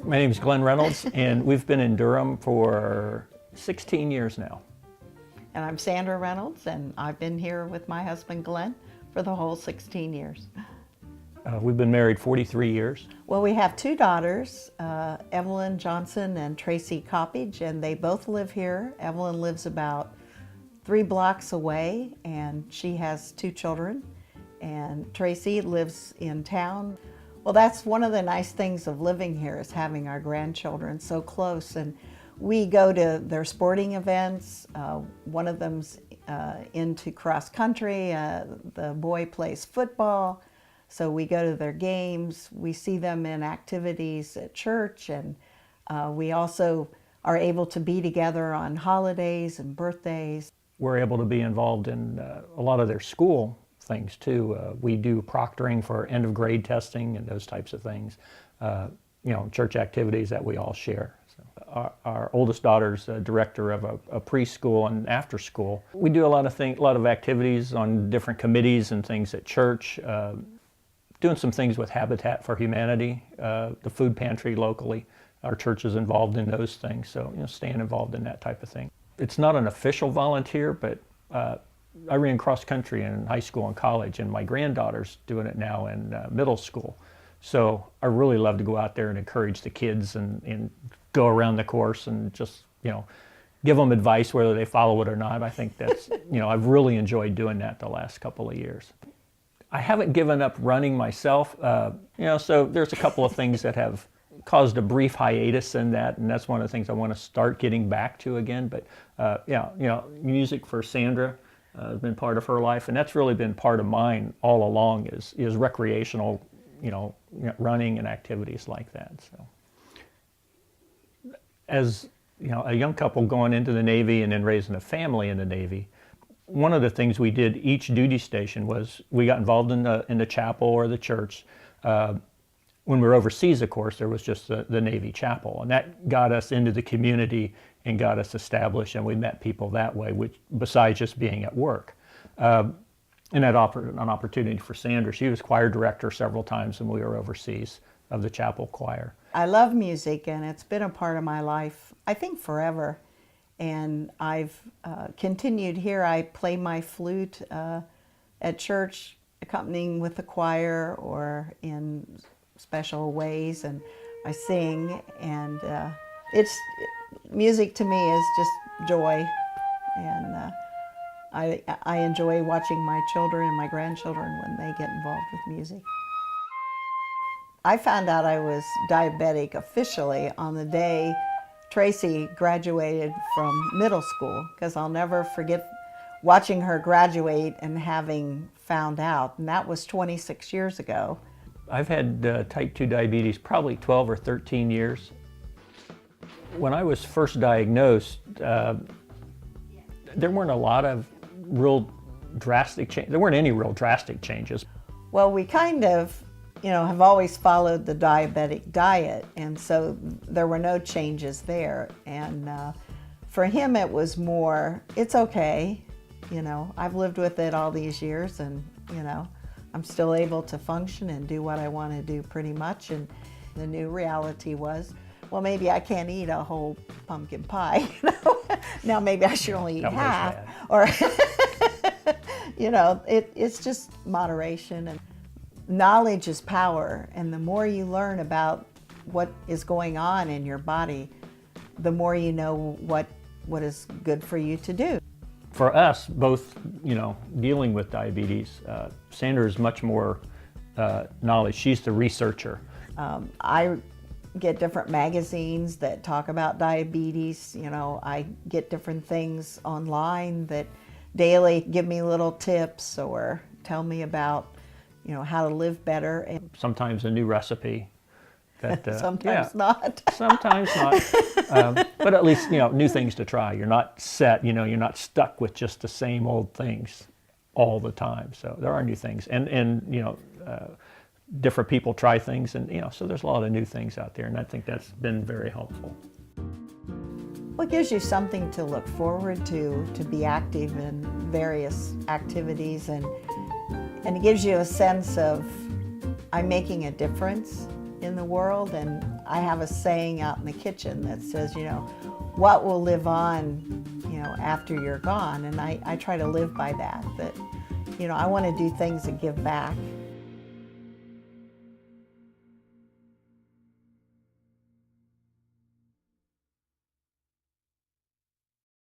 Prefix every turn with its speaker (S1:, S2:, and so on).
S1: My name is Glenn Reynolds, and we've been in Durham for 16 years now.
S2: And I'm Sandra Reynolds, and I've been here with my husband Glenn for the whole 16 years.
S1: We've been married 43 years.
S2: Well, we have two daughters, Evelyn Johnson and Tracy Coppage, and they both live here. Evelyn lives about 3 blocks away, and she has 2 children. And Tracy lives in town. Well, that's one of the nice things of living here, is having our grandchildren so close. And we go to their sporting events. One of them's into cross country. The boy plays football. So we go to their games. We see them in activities at church. And we also are able to be together on holidays and birthdays.
S1: We're able to be involved in a lot of their school things too. We do proctoring for end of grade testing and those types of things. Church activities that we all share. So our oldest daughter's director of a preschool and after school. We do a lot of activities on different committees and things at church. Doing some things with Habitat for Humanity, the food pantry locally. Our church is involved in those things, so staying involved in that type of thing. It's not an official volunteer, but I ran cross country in high school and college, and my granddaughter's doing it now in middle school. So I really love to go out there and encourage the kids and go around the course and just, give them advice whether they follow it or not. I think that's, I've really enjoyed doing that the last couple of years. I haven't given up running myself, so there's a couple of things that have caused a brief hiatus in that, and that's one of the things I want to start getting back to again. But music for Sandra has been part of her life, and that's really been part of mine all along, is recreational, running and activities like that. So, as a young couple going into the Navy and then raising a family in the Navy, one of the things we did each duty station was we got involved in the chapel or the church. When we were overseas, of course, there was just the Navy chapel, and that got us into the community and got us established, and we met people that way, which besides just being at work. And that offered an opportunity for Sandra. She was choir director several times when we were overseas of the chapel choir.
S2: I love music, and it's been a part of my life, I think, forever. And I've continued here. I play my flute at church, accompanying with the choir or in special ways, and I sing, and music to me is just joy, and I enjoy watching my children and my grandchildren when they get involved with music. I found out I was diabetic officially on the day Tracy graduated from middle school, because I'll never forget watching her graduate and having found out, and that was 26 years ago.
S1: I've had type 2 diabetes probably 12 or 13 years. When I was first diagnosed, there weren't a lot of real drastic changes. There weren't any real drastic changes.
S2: Well, we kind of, have always followed the diabetic diet, and so there were no changes there. And for him, it was more, it's okay. I've lived with it all these years, and, I'm still able to function and do what I want to do pretty much. And the new reality was, well, maybe I can't eat a whole pumpkin pie. Now maybe I should only eat half. Or, it's just moderation. And knowledge is power. And the more you learn about what is going on in your body, the more you know what is good for you to do.
S1: For us, both, dealing with diabetes, Sandra is much more knowledge. She's the researcher.
S2: I get different magazines that talk about diabetes. I get different things online that daily give me little tips or tell me about, how to live better. And
S1: sometimes a new recipe.
S2: Sometimes not.
S1: Sometimes not. But at least, new things to try. You're not set, you're not stuck with just the same old things all the time. So there are new things. And different people try things, and, so there's a lot of new things out there, and I think that's been very helpful.
S2: Well, it gives you something to look forward to be active in various activities, and it gives you a sense of, I'm making a difference. in the world. And I have a saying out in the kitchen that says, you know, what will live on, you know, after you're gone? And I try to live by that, you know, I want to do things that give back.